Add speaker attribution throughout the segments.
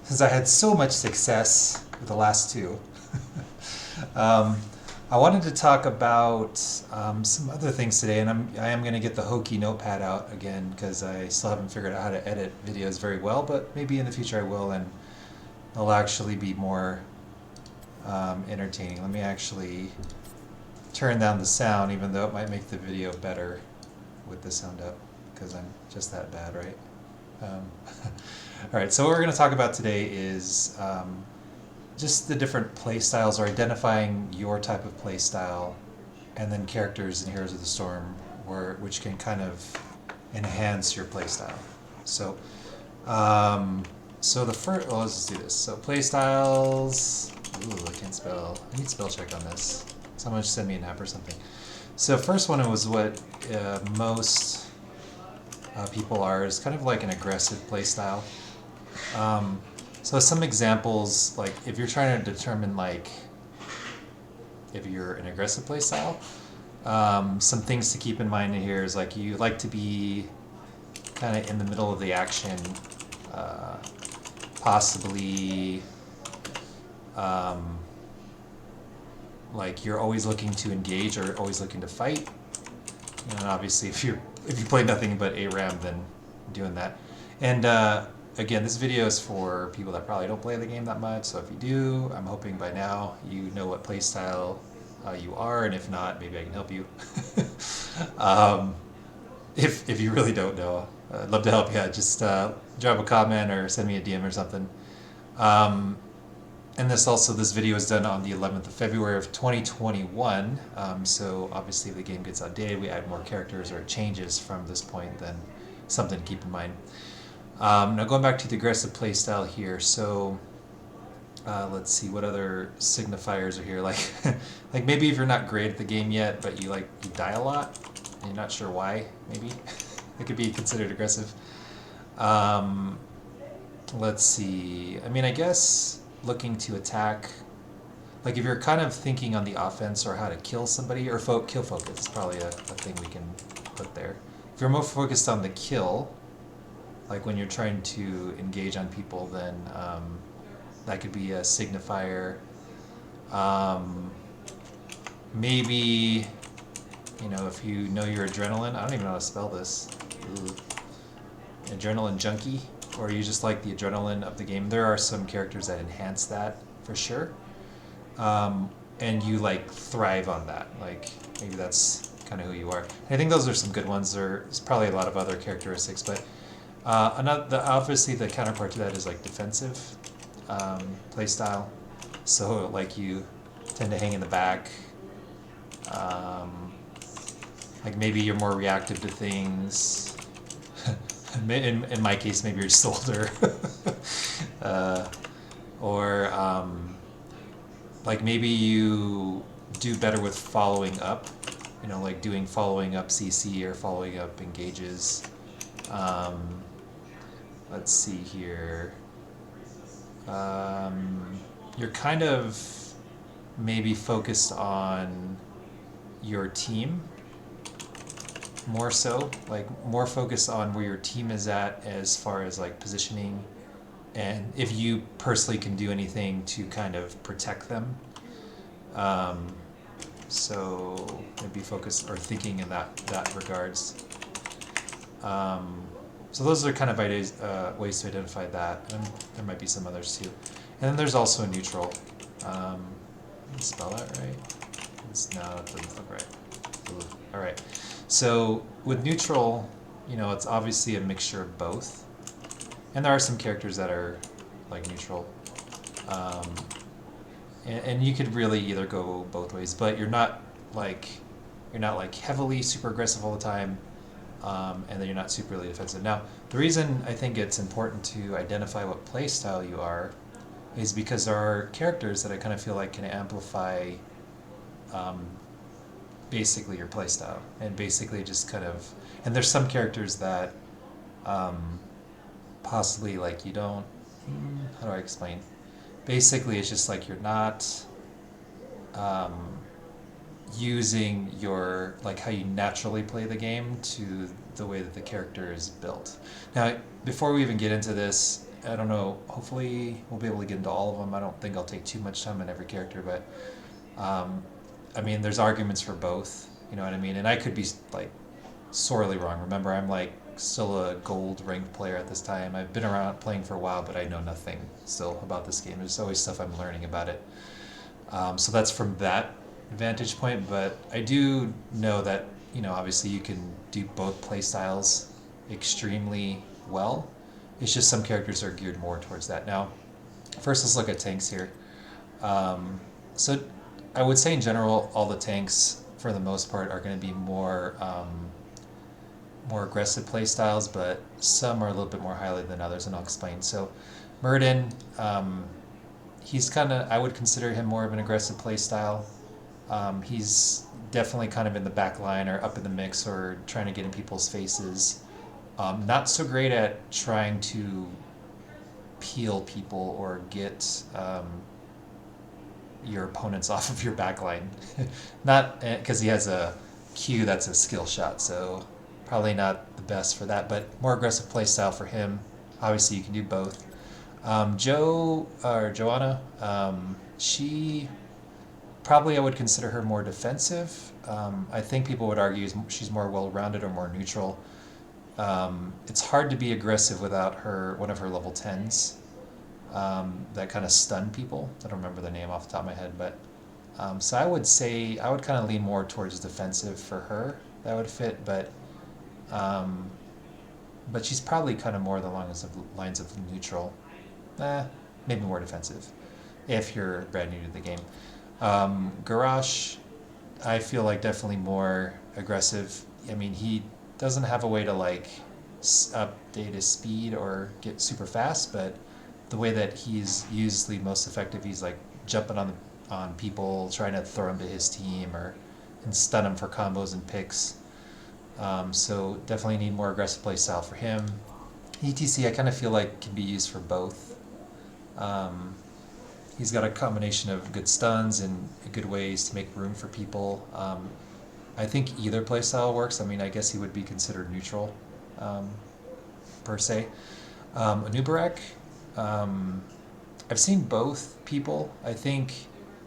Speaker 1: since I had so much success with the last two, um, I wanted to talk about some other things today, and I am going to get the hokey notepad out again because I still haven't figured out how to edit videos very well, but maybe in the future I will, and they'll actually be more entertaining. Let me actually turn down the sound, even though it might make the video better with the sound up, because I'm just that bad, right? All right, so what we're going to talk about today is just the different play styles, or identifying your type of play style, and then characters in Heroes of the Storm, which can kind of enhance your play style. So, the first, well, let's just do this. So play styles. Ooh, I can't spell. I need spell check on this. Someone should send me an app or something. So first one was what most people are, is kind of like an aggressive play style. So some examples, like if you're trying to determine like if you're an aggressive play style, some things to keep in mind here is like you like to be kind of in the middle of the action, possibly like you're always looking to engage or always looking to fight. And obviously if you play nothing but ARAM, then doing that. And again, this video is for people that probably don't play the game that much, so if you do, I'm hoping by now you know what playstyle you are, and if not, maybe I can help you. If you really don't know, I'd love to help you out. Just drop a comment or send me a DM or something. And this video is done on the 11th of February of 2021, so obviously if the game gets outdated, we add more characters or it changes from this point, then something to keep in mind. Now going back to the aggressive playstyle here, so let's see what other signifiers are here. Like, like maybe if you're not great at the game yet, but you die a lot, and you're not sure why. Maybe it could be considered aggressive. Let's see. I mean, I guess looking to attack. Like if you're kind of thinking on the offense or how to kill somebody, or kill focus is probably a thing we can put there. If you're more focused on the kill, like when you're trying to engage on people, then that could be a signifier. Maybe, if you know your adrenaline, I don't even know how to spell this. Ooh. Adrenaline junkie, or you just like the adrenaline of the game. There are some characters that enhance that for sure. And you thrive on that. Like maybe that's kind of who you are. I think those are some good ones. There's probably a lot of other characteristics, but obviously the counterpart to that is defensive playstyle. So you tend to hang in the back. Maybe you're more reactive to things. In my case, maybe you're just older. Or maybe you do better with following up. Doing following up CC or following up engages. Let's see here. You're kind of maybe focused on your team more so, more focused on where your team is at as far as positioning, and if you personally can do anything to kind of protect them. So maybe focus or thinking in that regards. So those are kind of ways to identify that, and there might be some others too. And then there's also a neutral. Spell that right? No, it doesn't look right. Ooh. All right. So with neutral, it's obviously a mixture of both, and there are some characters that are neutral. And you could really either go both ways, but you're not heavily super aggressive all the time. And then you're not super really defensive. Now, the reason I think it's important to identify what playstyle you are is because there are characters that I kind of feel like can amplify basically your playstyle, and basically just kind of, and there's some characters that possibly you don't, how do I explain? Basically it's just you're not using your how you naturally play the game to the way that the character is built. Now, before we even get into this, I don't know. Hopefully, we'll be able to get into all of them. I don't think I'll take too much time on every character, but I mean, there's arguments for both. You know what I mean? And I could be like sorely wrong. Remember, I'm like still a gold ranked player at this time. I've been around playing for a while, but I know nothing still about this game. There's always stuff I'm learning about it. So that's from that vantage point. But I do know that, you know, obviously you can do both play styles extremely well. It's just some characters are geared more towards that. Now, first let's look at tanks here. So I would say in general, all the tanks for the most part are going to be more aggressive playstyles, but some are a little bit more highly than others, and I'll explain. So Murden, he's kind of, I would consider him more of an aggressive playstyle. He's definitely kind of in the back line or up in the mix or trying to get in people's faces. Not so great at trying to peel people or get your opponents off of your back line. Not because he has a Q that's a skill shot, so probably not the best for that, but more aggressive play style for him. Obviously, you can do both. Joanna, she probably I would consider her more defensive. I think people would argue she's more well-rounded or more neutral. It's hard to be aggressive without one of her level 10s that kind of stun people. I don't remember the name off the top of my head, but so I would say I would kind of lean more towards defensive for her. That would fit, but she's probably kind of more the lines of neutral. Maybe more defensive if you're brand new to the game. Garrosh, I feel like definitely more aggressive. I mean, he doesn't have a way to like update his speed or get super fast, but the way that he's usually most effective, he's like jumping on people, trying to throw them to his team and stun them for combos and picks. So definitely need more aggressive play style for him. ETC I kind of feel like can be used for both. He's got a combination of good stuns and good ways to make room for people. I think either playstyle works. I mean, I guess he would be considered neutral, per se. Anubarak, I've seen both people. I think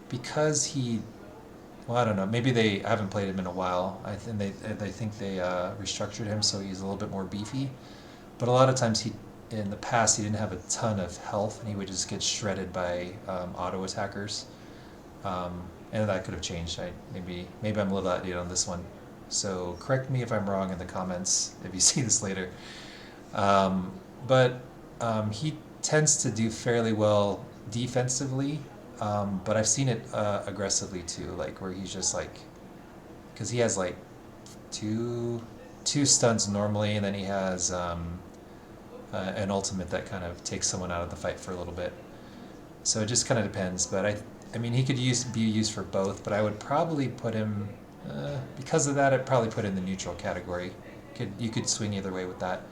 Speaker 1: because I don't know, maybe I haven't played him in a while. I think they think they restructured him so he's a little bit more beefy. But a lot of times in the past, he didn't have a ton of health, and he would just get shredded by auto attackers. And that could have changed. Maybe I'm a little outdated on this one. So correct me if I'm wrong in the comments if you see this later. But he tends to do fairly well defensively, but I've seen it aggressively too, like where he's just like, because he has like two stuns normally, and then he has an ultimate that kind of takes someone out of the fight for a little bit. So it just kind of depends, but I mean, he could be used for both, but I would probably put him, because of that, I'd probably put in the neutral category. You could swing either way with that.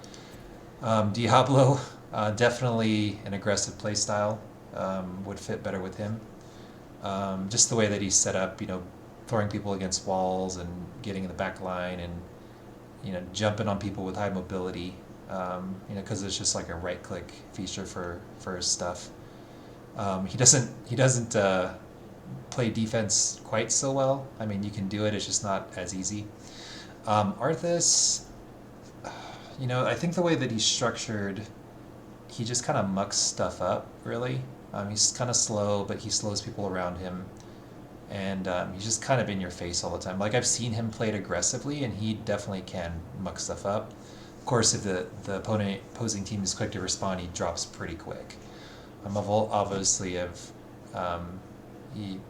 Speaker 1: Diablo, definitely an aggressive playstyle, would fit better with him. Just the way that he's set up, you know, throwing people against walls and getting in the back line and, you know, jumping on people with high mobility, you know, because it's just like a right-click feature for his stuff. He doesn't play defense quite so well. I mean, you can do it, it's just not as easy. Arthas, you know, I think the way that he's structured, he just kind of mucks stuff up, really. He's kind of slow, but he slows people around him. And he's just kind of in your face all the time. Like, I've seen him played aggressively, and he definitely can muck stuff up. Of course, if the opposing team is quick to respond, he drops pretty quick. Obviously,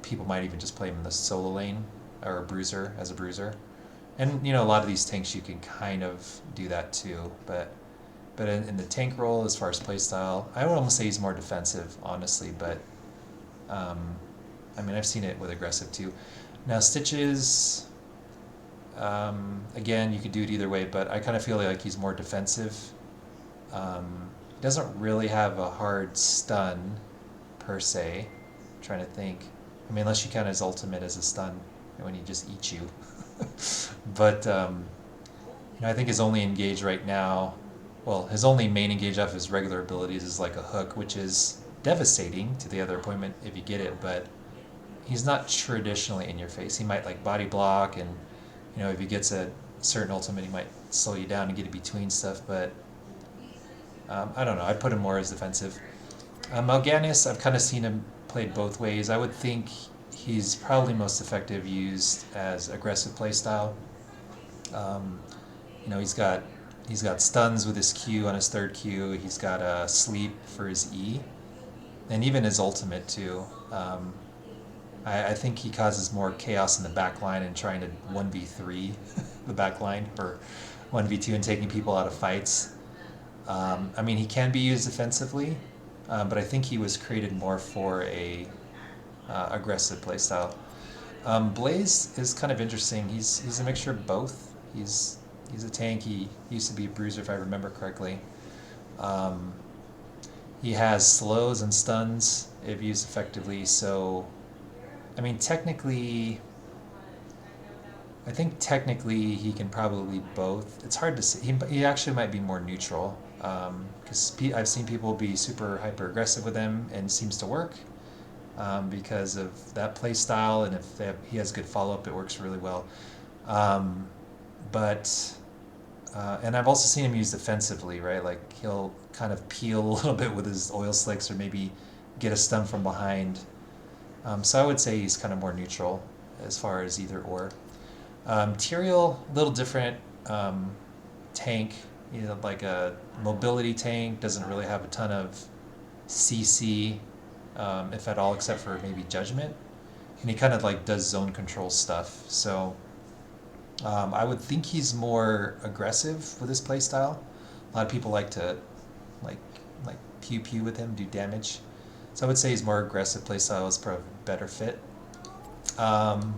Speaker 1: people might even just play him in the solo lane or as a bruiser. And, you know, a lot of these tanks you can kind of do that too, but in the tank role, as far as playstyle, I would almost say he's more defensive, honestly, but I mean, I've seen it with aggressive too. Now, Stitches, again, you could do it either way, but I kind of feel like he's more defensive. He doesn't really have a hard stun, per se. I'm trying to think. I mean, unless you count his ultimate as a stun, when he just eats you. But, you know, I think his only engage right now well, his only main engage off his regular abilities is like a hook, which is devastating to the other opponent if you get it, but he's not traditionally in your face. He might like body block, and if he gets a certain ultimate, he might slow you down and get it between stuff, but I don't know. I'd put him more as defensive. Mal'Ganis, I've kind of seen him played both ways. I would think he's probably most effective used as aggressive playstyle. Um, he's got stuns with his Q on his third Q. He's got a sleep for his E, and even his ultimate too. I think he causes more chaos in the back line and trying to 1v3 the back line, or 1v2 and taking people out of fights. I mean, he can be used defensively, but I think he was created more for a aggressive playstyle. Blaze is kind of interesting. He's a mixture of both. He's a tank. He used to be a bruiser, if I remember correctly. He has slows and stuns if used effectively. So, I mean, I think technically he can probably both. It's hard to say. He actually might be more neutral, because I've seen people be super hyper aggressive with him and it seems to work, because of that play style, and if he has good follow up, it works really well. But and I've also seen him used defensively, right? Like he'll kind of peel a little bit with his oil slicks, or maybe get a stun from behind. So I would say he's kind of more neutral as far as either or. Tyrael, a little different tank, like a mobility tank, doesn't really have a ton of CC, if at all, except for maybe Judgment. And he kind of like does zone control stuff. So I would think he's more aggressive with his playstyle. A lot of people like to like pew pew with him, do damage. So I would say he's more aggressive playstyle is probably a better fit.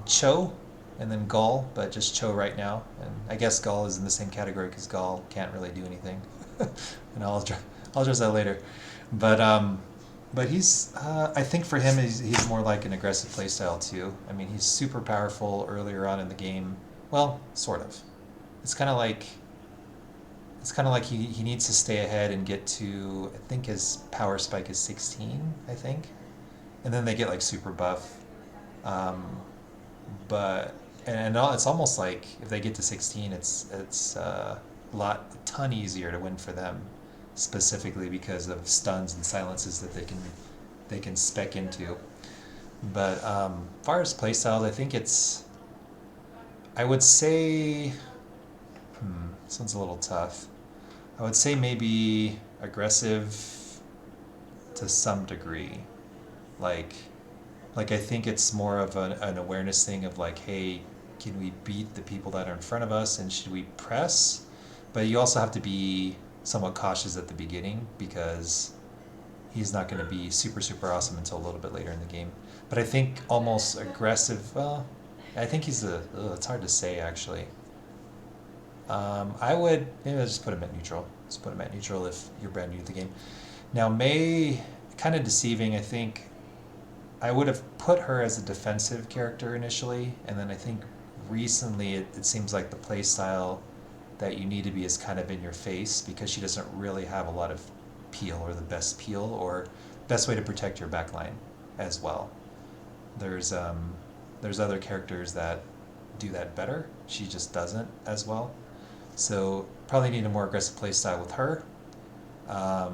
Speaker 1: Cho, and then Gaul, but just Cho right now. And I guess Gaul is in the same category because Gaul can't really do anything. And I'll address that later. But he's, I think for him, he's more like an aggressive playstyle too. I mean, he's super powerful earlier on in the game. Well, sort of. It's kind of like he needs to stay ahead and get to, I think his power spike is 16, I think. And then they get like super buff. It's almost like if they get to 16, it's a ton easier to win for them, specifically because of stuns and silences that they can spec into. But as far as playstyles, I think I would say, this one's a little tough. I would say maybe aggressive to some degree. Like I think it's more of an awareness thing of like, hey, can we beat the people that are in front of us, and should we press? But you also have to be somewhat cautious at the beginning, because he's not going to be super, super awesome until a little bit later in the game. But I think almost aggressive, well, I think he's it's hard to say actually. Maybe I'll just put him at neutral. Just put him at neutral if you're brand new to the game. Now Mei, kind of deceiving, I think. I would have put her as a defensive character initially, and then I think recently it seems like the playstyle that you need to be is kind of in your face, because she doesn't really have a lot of peel, or the best peel, or best way to protect your backline as well. There's other characters that do that better. She just doesn't as well. So probably need a more aggressive playstyle with her. A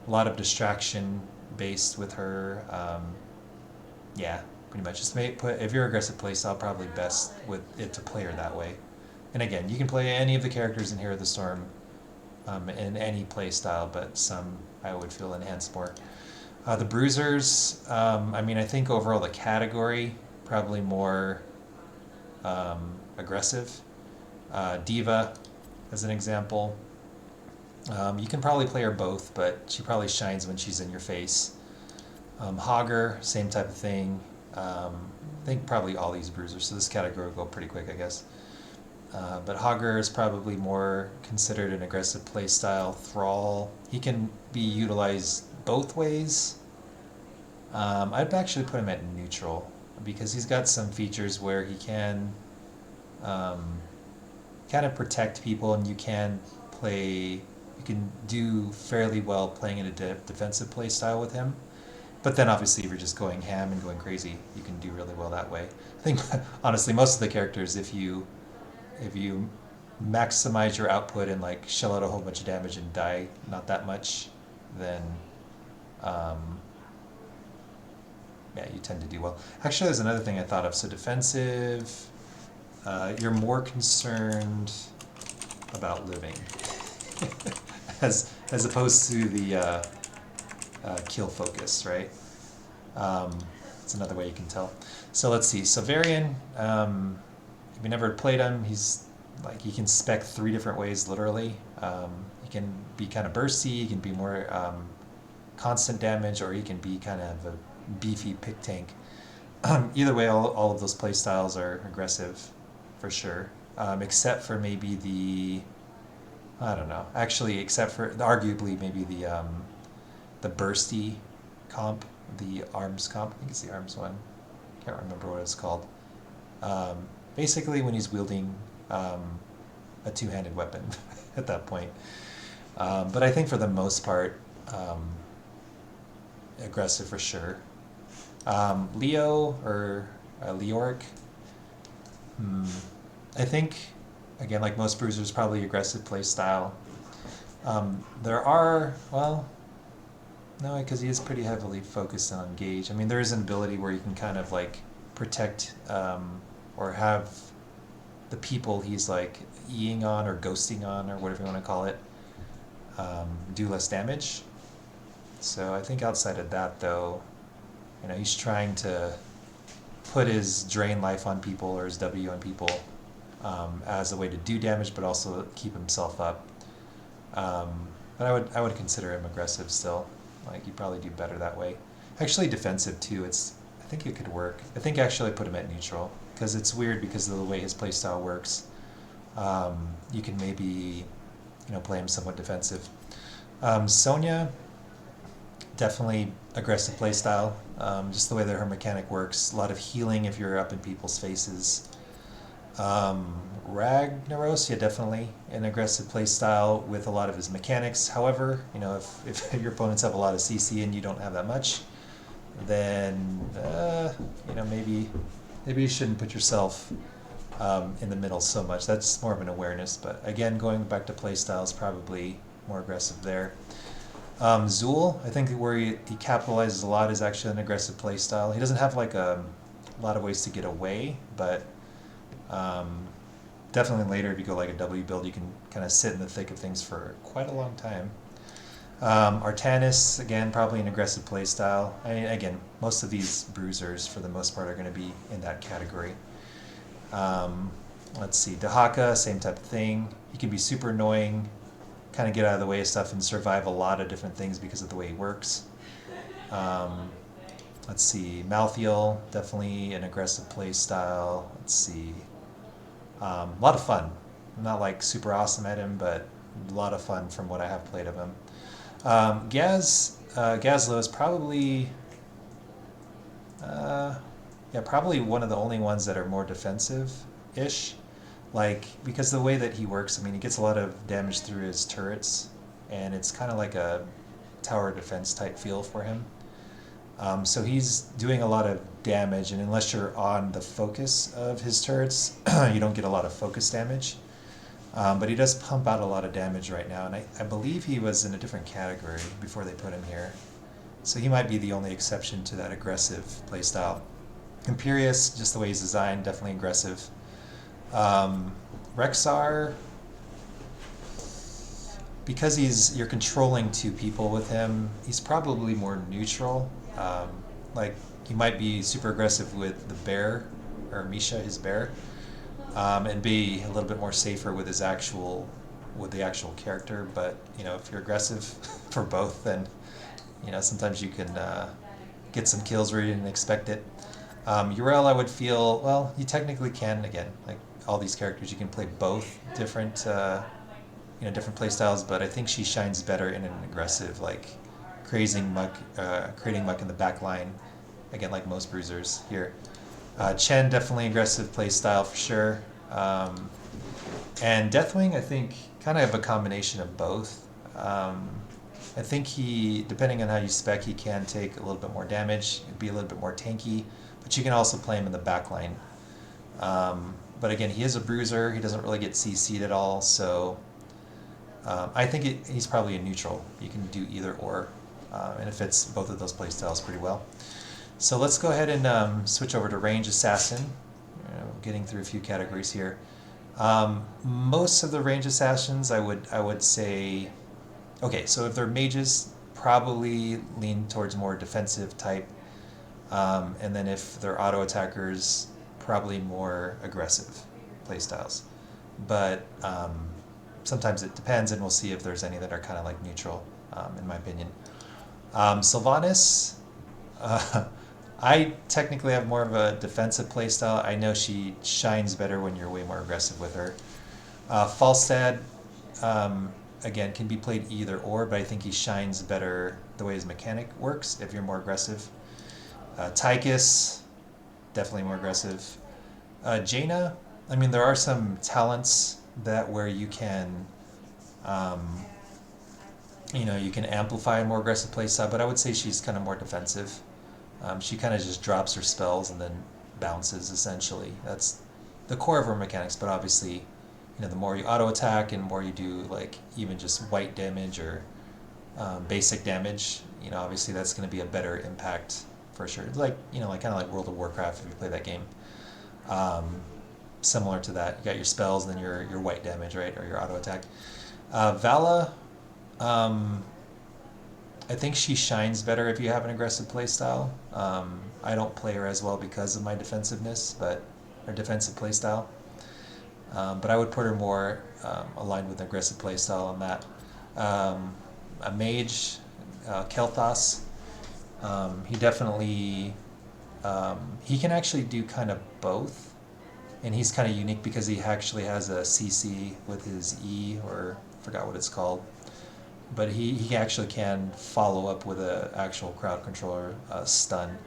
Speaker 1: lot of distraction based with her. Yeah, pretty much. Just if you're aggressive playstyle, probably best with it to play her that way. And again, you can play any of the characters in Hero of the Storm in any playstyle, but some I would feel enhanced more. The Bruisers, I mean, I think overall the category probably more aggressive. Diva, as an example. You can probably play her both, but she probably shines when she's in your face. Hogger, same type of thing. I think probably all these bruisers, so this category will go pretty quick, I guess. But Hogger is probably more considered an aggressive playstyle. Thrall, he can be utilized both ways. I'd actually put him at neutral, because he's got some features where he can kind of protect people, and you can you can do fairly well playing in a defensive play style with him. But then obviously if you're just going ham and going crazy, you can do really well that way. I think honestly most of the characters, if you maximize your output and like shell out a whole bunch of damage and die not that much, then yeah, you tend to do well. Actually, there's another thing I thought of. So defensive, you're more concerned about living as opposed to the kill focus, right? It's another way you can tell. So let's see. So Varian, if you never played him, he's like, he can spec 3 different ways, literally. He can be kind of bursty, he can be more constant damage, or he can be kind of a beefy pick tank. Either way, all of those play styles are aggressive, for sure. Except for maybe the, I don't know. Actually, except for arguably maybe the bursty comp, the arms comp. I think it's the arms one. Can't remember what it's called. Basically, when he's wielding a two-handed weapon at that point. But I think for the most part, aggressive for sure. Leo or Leoric. I think, again, like most bruisers, probably aggressive play style. There are, well, no, because he is pretty heavily focused on engage. I mean, there is an ability where you can kind of like protect or have the people he's like eing on or ghosting on or whatever you want to call it do less damage. So I think outside of that, though, you know, he's trying to put his drain life on people or his W on people as a way to do damage, but also keep himself up. But I would consider him aggressive still. Like, you probably do better that way. Actually, defensive too. I think it could work. I think actually I put him at neutral because it's weird because of the way his playstyle works. You can maybe, you know, play him somewhat defensive. Sonya, definitely aggressive playstyle. Just the way that her mechanic works. A lot of healing if you're up in people's faces. Ragnaros, yeah, definitely an aggressive playstyle with a lot of his mechanics. However, you know, if your opponents have a lot of CC and you don't have that much, then you know, maybe you shouldn't put yourself in the middle so much. That's more of an awareness. But again, going back to playstyles, probably more aggressive there. Zul, I think where he capitalizes a lot is actually an aggressive playstyle. He doesn't have like a lot of ways to get away, but definitely later if you go like a W build, you can kind of sit in the thick of things for quite a long time. Artanis, again, probably an aggressive playstyle. I mean, again, most of these bruisers for the most part are going to be in that category. Let's see, Dehaka, same type of thing. He can be super annoying, kind of get out of the way of stuff and survive a lot of different things because of the way he works. Let's see, Malfurion, definitely an aggressive play style. Let's see, a lot of fun. I'm not like super awesome at him, but a lot of fun from what I have played of him. Gazlo is probably, yeah, probably one of the only ones that are more defensive-ish. Like, because the way that he works, I mean, he gets a lot of damage through his turrets, and it's kind of like a tower defense type feel for him. So he's doing a lot of damage, and unless you're on the focus of his turrets, you don't get a lot of focus damage. But he does pump out a lot of damage right now, and I believe he was in a different category before they put him here. So he might be the only exception to that aggressive playstyle. Imperious, just the way he's designed, definitely aggressive. Rexar, because you're controlling 2 people with him, he's probably more neutral. Like, he might be super aggressive with the bear, or Misha, his bear, and be a little bit more safer with the actual character. But, you know, if you're aggressive for both, then, you know, sometimes you can get some kills where you didn't expect it. Uriel, I would feel, well, you technically can, again, like all these characters, you can play both different, you know, different play styles, but I think she shines better in an aggressive, like, creating muck in the back line, again, like most bruisers here. Chen, definitely aggressive play style for sure. And Deathwing, I think, kind of have a combination of both. I think he, depending on how you spec, he can take a little bit more damage, be a little bit more tanky, but you can also play him in the back line. But again, he is a bruiser. He doesn't really get CC'd at all, so I think he's probably a neutral. You can do either or, and it fits both of those playstyles pretty well. So let's go ahead and switch over to range assassin. Getting through a few categories here. Most of the range assassins, I would say, okay, so if they're mages, probably lean towards more defensive type, and then if they're auto attackers, probably more aggressive playstyles. But sometimes it depends, and we'll see if there's any that are kind of like neutral, in my opinion. Sylvanas, I technically have more of a defensive playstyle. I know she shines better when you're way more aggressive with her. Falstad, again, can be played either or, but I think he shines better the way his mechanic works if you're more aggressive. Tychus, definitely more aggressive. Jaina, I mean, there are some talents that where you can, you can amplify a more aggressive playstyle, but I would say she's kind of more defensive. She kind of just drops her spells and then bounces, essentially. That's the core of her mechanics, but obviously, the more you auto attack and more you do like even just white damage or basic damage, obviously that's going to be a better impact for sure. Like, kind of like World of Warcraft if you play that game. Similar to that, you got your spells and then your white damage, right, or your auto attack. Vala, I think she shines better if you have an aggressive playstyle. I don't play her as well because of my defensiveness, or defensive playstyle. But I would put her more aligned with an aggressive playstyle on that. A mage, Kel'Thas, he definitely, he can actually do kind of both. And he's kind of unique because he actually has a CC with his E, or I forgot what it's called. But he actually can follow up with an actual crowd controller stun.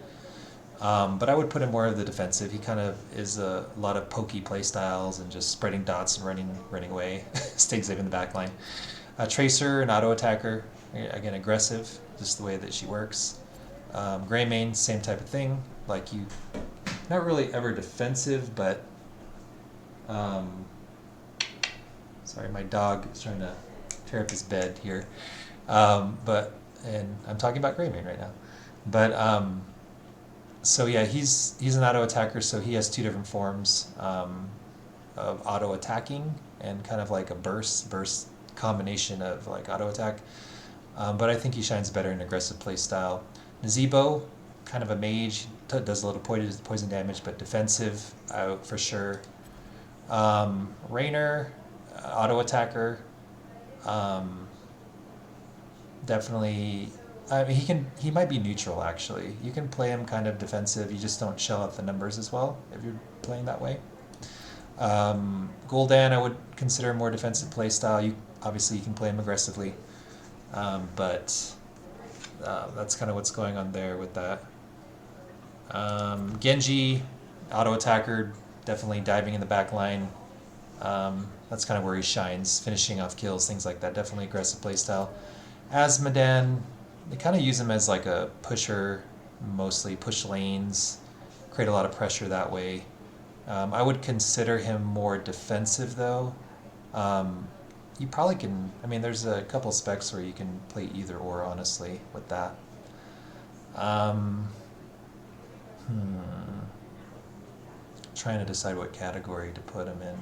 Speaker 1: But I would put him more of the defensive. He kind of is a lot of pokey play styles and just spreading dots and running away, staying safe in the back line. Tracer, an auto attacker, again aggressive, just the way that she works. Greymane, same type of thing. Like you, not really ever defensive, but sorry, my dog is trying to tear up his bed here. And I'm talking about Greymane right now. But so yeah, he's an auto attacker, so he has two different forms of auto attacking and kind of like a burst combination of like auto attack. But I think he shines better in aggressive play style. Nazebo, kind of a mage, does a little poison damage, but defensive for sure. Raynor, auto attacker. Definitely, I mean, he might be neutral actually. You can play him kind of defensive. You just don't shell out the numbers as well if you're playing that way. Gul'dan, I would consider a more defensive play style. You can play him aggressively, but that's kind of what's going on there with that. Genji, auto attacker, definitely diving in the back line. That's kind of where he shines, finishing off kills, things like that. Definitely aggressive playstyle. Asmodan, they kind of use him as like a pusher, mostly push lanes, create a lot of pressure that way. I would consider him more defensive though. You probably can, there's a couple specs where you can play either or, honestly, with that. Trying to decide what category to put him in.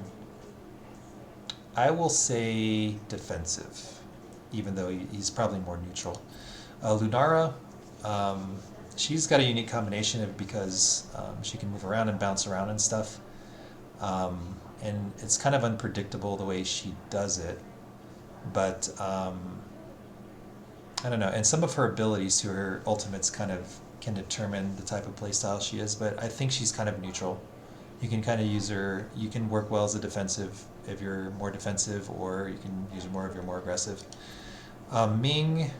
Speaker 1: I will say defensive, even though he's probably more neutral. Lunara, she's got a unique combination of because she can move around and bounce around and stuff. And it's kind of unpredictable the way she does it. But I don't know. And some of her abilities through her ultimates kind of can determine the type of playstyle she is. But I think she's kind of neutral. You can kind of use her, you can work well as a defensive if you're more defensive, or you can use her more if you're more aggressive. Ming,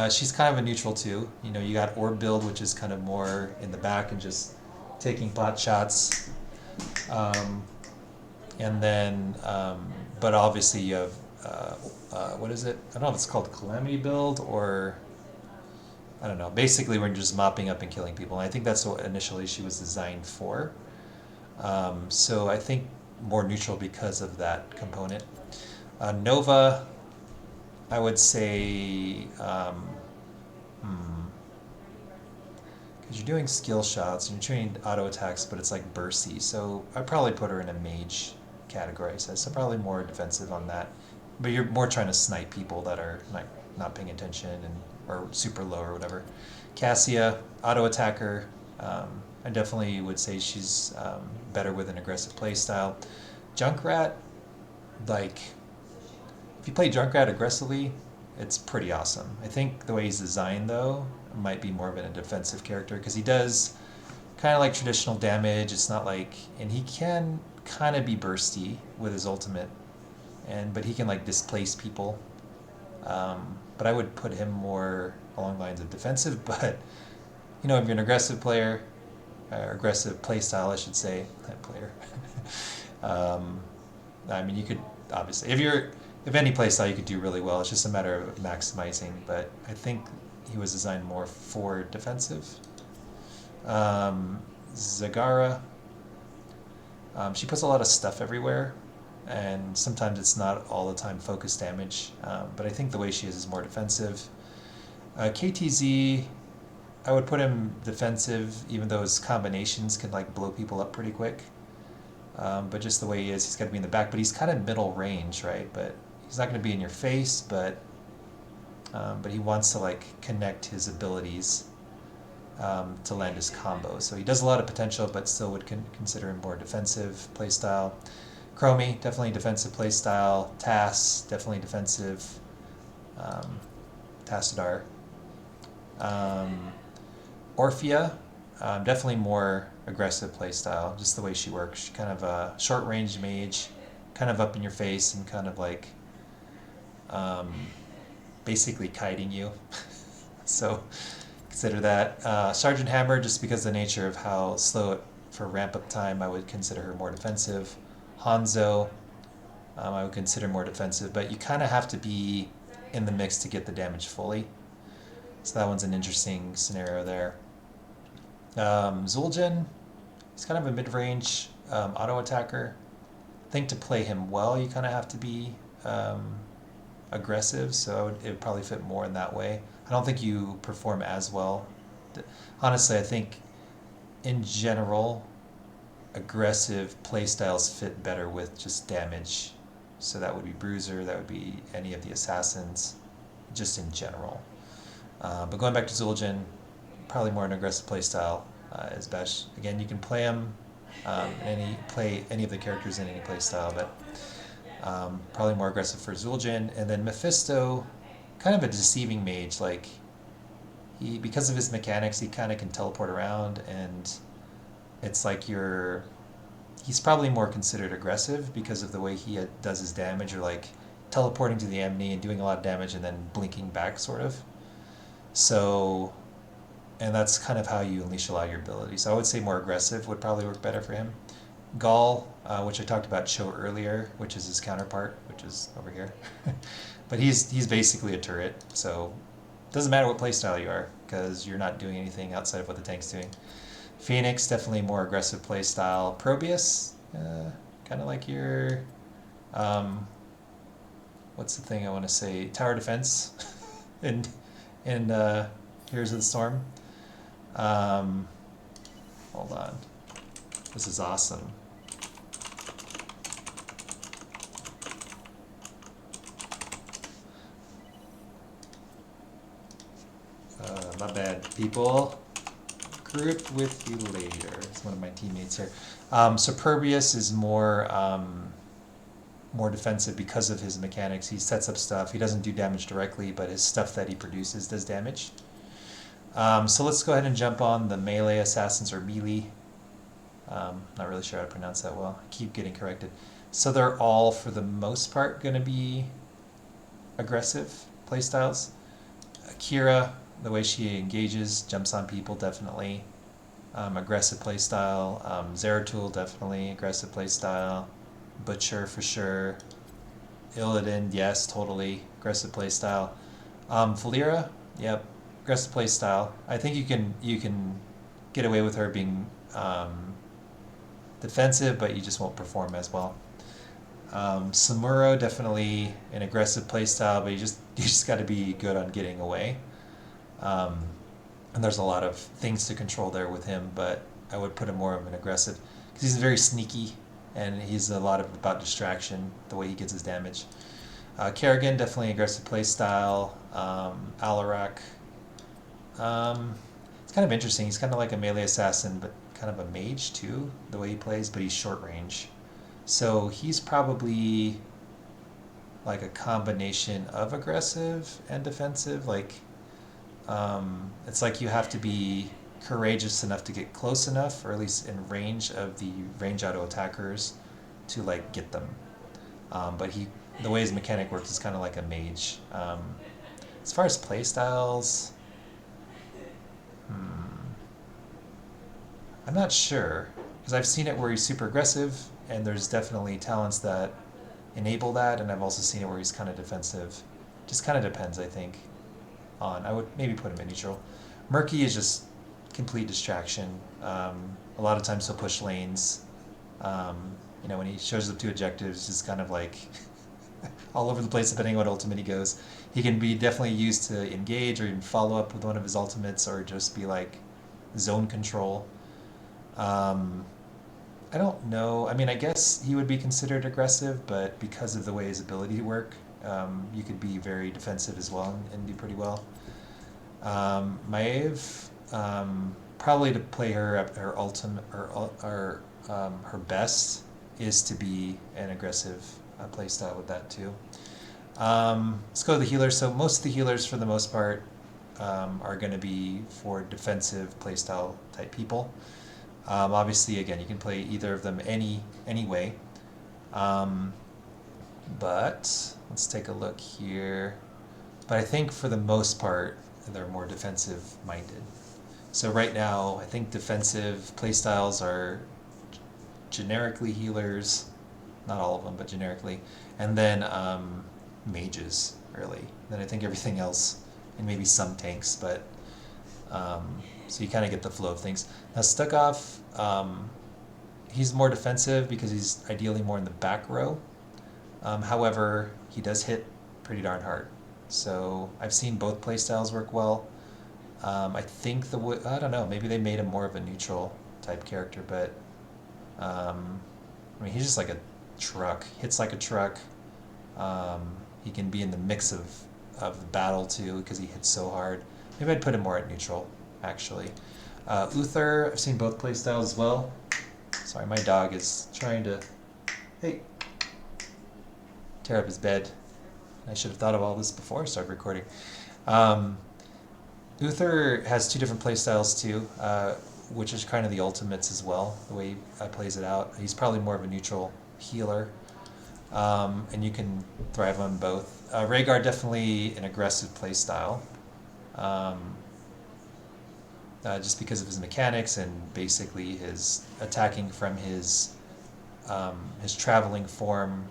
Speaker 1: she's kind of a neutral too. You got orb build, which is kind of more in the back and just taking pot shots. And then, but obviously you have what is it? I don't know if it's called Calamity build or I don't know. Basically, we're just mopping up and killing people, and I think that's what initially she was designed for. So I think more neutral because of that component. Nova, I would say, because you're doing skill shots and you're training auto attacks, but it's like bursty. So I'd probably put her in a mage category. So probably more defensive on that. But you're more trying to snipe people that are like not paying attention and or super low or whatever. Cassia, auto attacker. I definitely would say she's better with an aggressive playstyle. Junkrat, like if you play Junkrat aggressively, it's pretty awesome. I think the way he's designed though might be more of a defensive character because he does kind of like traditional damage. It's not like, and he can kind of be bursty with his ultimate, but he can like displace people. But I would put him more along the lines of defensive. But you know, if you're an aggressive player, or aggressive playstyle, I should say, that player. I mean, you could obviously, if any playstyle, you could do really well. It's just a matter of maximizing. But I think he was designed more for defensive. Zagara, she puts a lot of stuff everywhere, and sometimes it's not all the time focused damage. But I think the way she is more defensive. KTZ, I would put him defensive, even though his combinations can like blow people up pretty quick. But just the way he is, he's got to be in the back. But he's kind of middle range, right? But he's not going to be in your face. But he wants to like connect his abilities to land his combo. So he does a lot of potential, but still would consider him more defensive playstyle. Chromie, definitely defensive playstyle. Tass, definitely defensive. Tassadar. Orphea, definitely more aggressive playstyle, just the way she works. She's kind of a short range mage, kind of up in your face and kind of like basically kiting you. So consider that. Sergeant Hammer, just because of the nature of how slow it for ramp up time, I would consider her more defensive. Hanzo, I would consider more defensive, but you kind of have to be in the mix to get the damage fully. So that one's an interesting scenario there. Zul'jin, he's kind of a mid-range auto attacker. I think to play him well, you kind of have to be aggressive, so it would probably fit more in that way. I don't think you perform as well. Honestly, I think in general, aggressive playstyles fit better with just damage. So that would be Bruiser, that would be any of the assassins, just in general. But going back to Zul'jin, probably more an aggressive playstyle as Besh. Again, you can play him, play any of the characters in any playstyle, but probably more aggressive for Zul'jin. And then Mephisto, kind of a deceiving mage. Like because of his mechanics, he kind of can teleport around, and it's like he's probably more considered aggressive because of the way he does his damage, or like teleporting to the enemy and doing a lot of damage and then blinking back, sort of. So, and that's kind of how you unleash a lot of your abilities. So I would say more aggressive would probably work better for him. Gaul, which I talked about Cho earlier, which is his counterpart, which is over here. But he's basically a turret, so it doesn't matter what playstyle you are, because you're not doing anything outside of what the tank's doing. Phoenix, definitely more aggressive playstyle. Probius, kind of like your, what's the thing I want to say? Tower defense. and Heroes of the Storm. Hold on. This is awesome. My bad, people. Group with you later. It's one of my teammates here. So Pervious is more defensive because of his mechanics. He sets up stuff. He doesn't do damage directly, but his stuff that he produces does damage. So let's go ahead and jump on the melee assassins, or melee. Not really sure how to pronounce that well. I keep getting corrected. So they're all, for the most part, going to be aggressive playstyles. Kira, the way she engages, jumps on people, definitely. Aggressive playstyle. Zeratul, definitely aggressive playstyle. Butcher, for sure. Illidan, yes, totally. Aggressive playstyle. Falira, yep. Aggressive playstyle. I think you can get away with her being defensive, but you just won't perform as well. Samuro, definitely an aggressive playstyle, but you just got to be good on getting away. Um, and there's a lot of things to control there with him, but I would put him more of an aggressive because he's very sneaky and he's a lot of about distraction, the way he gets his damage. Kerrigan, definitely aggressive playstyle. Alarak, it's kind of interesting. He's kind of like a melee assassin, but kind of a mage too, the way he plays, but he's short range. So he's probably like a combination of aggressive and defensive. Like, it's like you have to be courageous enough to get close enough, or at least in range of the range auto attackers, to like get them. But the way his mechanic works is kind of like a mage. As far as playstyles, I'm not sure because I've seen it where he's super aggressive, and there's definitely talents that enable that, and I've also seen it where he's kind of defensive. Just kind of depends, I think. I would maybe put him in neutral. Murky is just complete distraction. A lot of times he'll push lanes. When he shows up to objectives, just kind of like all over the place depending on what ultimate he goes. He can be definitely used to engage or even follow up with one of his ultimates, or just be like zone control. I don't know. I mean, I guess he would be considered aggressive, but because of the way his ability work, you could be very defensive as well and do pretty well. Maeve, probably to play her at her ultimate or her best is to be an aggressive playstyle with that too. Let's go to the healers. So most of the healers, for the most part, are going to be for defensive playstyle type people. Obviously, again, you can play either of them any way. But let's take a look here. But I think for the most part, they're more defensive minded. So right now, I think defensive playstyles are generically healers, not all of them, but generically, and then mages, really. Then I think everything else, and maybe some tanks, but so you kind of get the flow of things. Now Stukov, he's more defensive because he's ideally more in the back row. However, he does hit pretty darn hard. So I've seen both playstyles work well. I think I don't know, maybe they made him more of a neutral type character, but I mean, he's just like a truck. Hits like a truck. He can be in the mix of the battle too because he hits so hard. Maybe I'd put him more at neutral, actually. Uther, I've seen both playstyles as well. Sorry, my dog is trying to, tear up his bed. I should have thought of all this before I started recording. Uther has two different playstyles too, which is kind of the ultimates as well, the way he plays it out. He's probably more of a neutral healer, and you can thrive on both. Rhaegar, definitely an aggressive playstyle, just because of his mechanics and basically his attacking from his traveling form.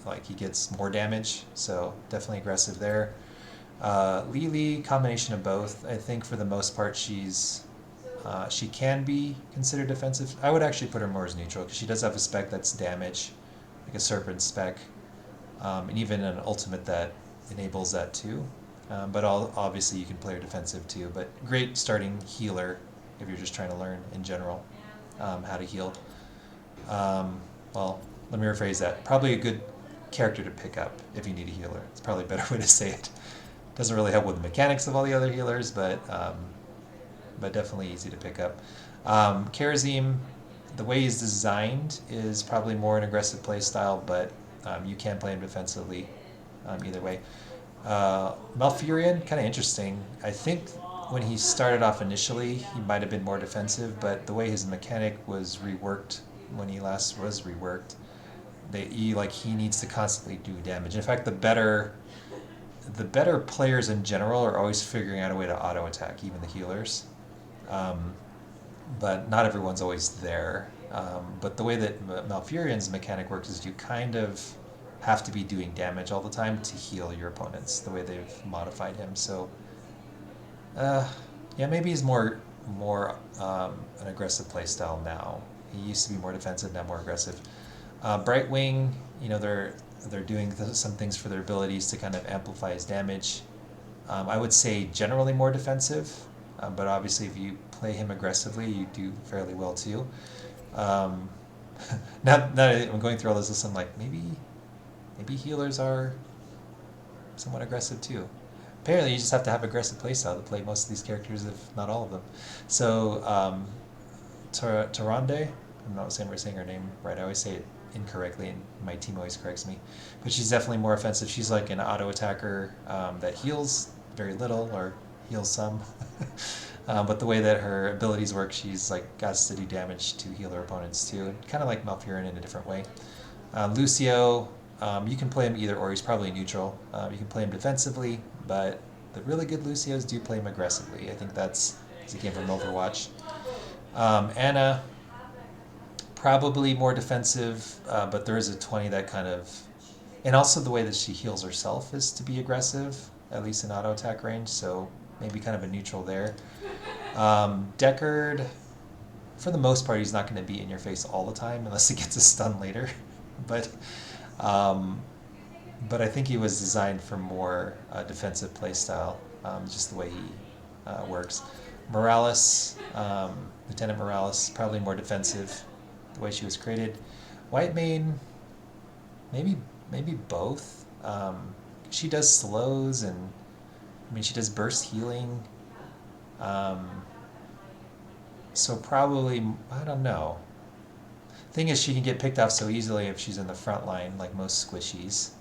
Speaker 1: Like, he gets more damage, so definitely aggressive there. Lily, combination of both. I think for the most part she can be considered defensive. I would actually put her more as neutral because she does have a spec that's damage, like a serpent spec, and even an ultimate that enables that too. But obviously you can play her defensive too. But great starting healer if you're just trying to learn in general how to heal. Well, let me rephrase that. Probably a good character to pick up if you need a healer. It's probably a better way to say it. Doesn't really help with the mechanics of all the other healers, but definitely easy to pick up. Karazim, the way he's designed is probably more an aggressive playstyle, but you can play him defensively either way. Malfurion, kind of interesting. I think when he started off initially, he might have been more defensive, but the way his mechanic was reworked when he last was reworked, he needs to constantly do damage. In fact, the better players in general are always figuring out a way to auto attack, even the healers. But not everyone's always there. But the way that Malfurion's mechanic works is you kind of have to be doing damage all the time to heal your opponents, the way they've modified him. So, yeah, maybe he's more an aggressive playstyle now. He used to be more defensive, now more aggressive. Brightwing, they're doing some things for their abilities to kind of amplify his damage. I would say generally more defensive, but obviously if you play him aggressively, you do fairly well too. Now that I'm going through all this list, I'm like, maybe healers are somewhat aggressive too. Apparently, you just have to have aggressive playstyle to play most of these characters, if not all of them. So, Tarande, I'm not saying her name right. I always say it incorrectly, and my team always corrects me. But she's definitely more offensive. She's like an auto attacker that heals very little or heals some. But the way that her abilities work, she's like got to do damage to heal her opponents too. Kind of like Malfurion in a different way. Lucio, you can play him either or. He's probably neutral. You can play him defensively, but the really good Lucios do play him aggressively. I think that's because he came from Overwatch. Anna, probably more defensive, but there is a 20 that kind of... And also the way that she heals herself is to be aggressive, at least in auto attack range, so maybe kind of a neutral there. Deckard, for the most part, he's not going to be in your face all the time unless he gets a stun later. But I think he was designed for more defensive playstyle, just the way he works. Morales, Lieutenant Morales, probably more defensive, the way she was created. Whitemane, maybe both. She does slows, and she does burst healing. So probably, I don't know. Thing is, she can get picked off so easily if she's in the front line, like most squishies.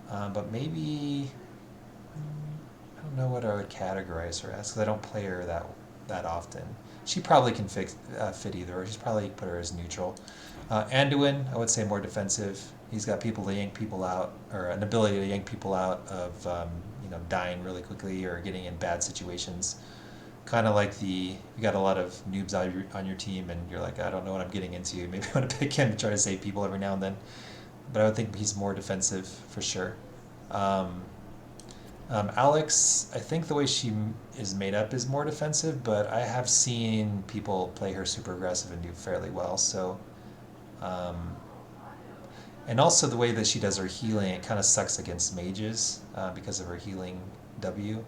Speaker 1: But maybe, I don't know what I would categorize her as, because I don't play her that often. She probably can fit either, or she's probably put her as neutral. Anduin, I would say more defensive. He's got people to yank people out, or an ability to yank people out of dying really quickly or getting in bad situations. Kind of like you got a lot of noobs on your team, and you're like, I don't know what I'm getting into. Maybe I want to pick him to try to save people every now and then. But I would think he's more defensive for sure. Alex, I think the way she is made up is more defensive, but I have seen people play her super aggressive and do fairly well. So, and also the way that she does her healing, it kind of sucks against mages because of her healing W.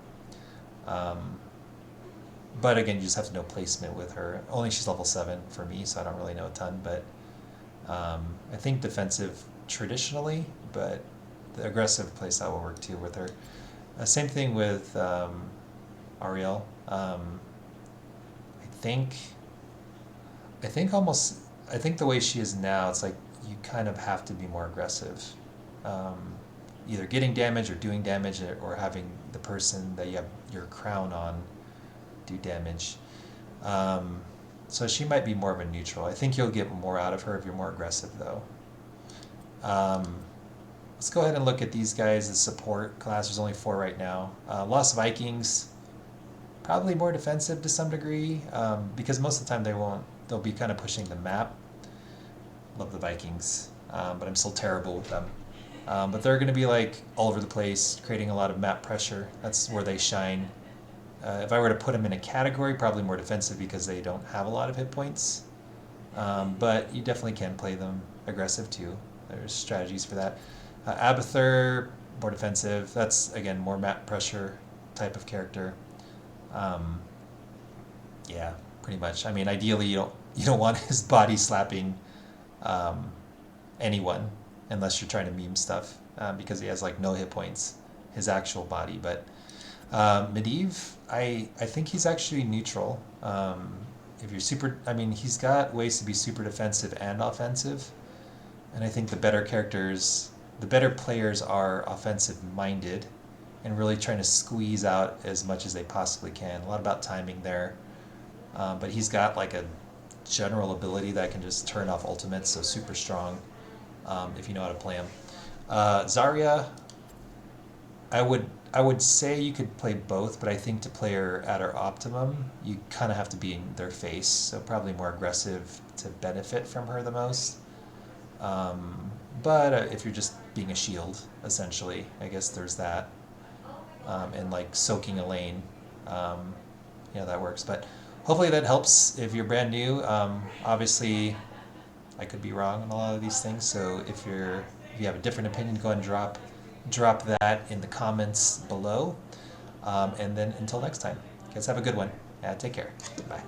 Speaker 1: But again, you just have to know placement with her. Only she's level 7 for me, so I don't really know a ton. But I think defensive traditionally, but the aggressive playstyle will work too with her. Same thing with Ariel. I think the way she is now, it's like you kind of have to be more aggressive. Either getting damage or doing damage, or having the person that you have your crown on do damage. So she might be more of a neutral. I think you'll get more out of her if you're more aggressive, though. Let's go ahead and look at these guys as support class. There's only 4 right now. Lost Vikings, probably more defensive to some degree, because most of the time they'll be kind of pushing the map. Love the Vikings, but I'm still terrible with them. But they're going to be like all over the place, creating a lot of map pressure. That's where they shine. If I were to put them in a category, probably more defensive because they don't have a lot of hit points. But you definitely can play them aggressive too. There's strategies for that. Abathur, more defensive. That's, again, more map pressure type of character. Yeah, pretty much. Ideally, you don't want his body slapping anyone unless you're trying to meme stuff because he has like no hit points, his actual body. But Medivh, I think he's actually neutral. If you're super, he's got ways to be super defensive and offensive, and I think the better players are offensive-minded and really trying to squeeze out as much as they possibly can. A lot about timing there, but he's got like a general ability that can just turn off ultimates, so super strong if you know how to play him. Zarya, I would say you could play both, but I think to play her at her optimum, you kind of have to be in their face, so probably more aggressive to benefit from her the most. But if you're just being a shield, essentially. I guess there's that. And like soaking a lane. Yeah, that works. But hopefully that helps if you're brand new. Obviously, I could be wrong on a lot of these things. So if you have a different opinion, go ahead and drop that in the comments below. And then until next time, guys, have a good one. Take care. Bye.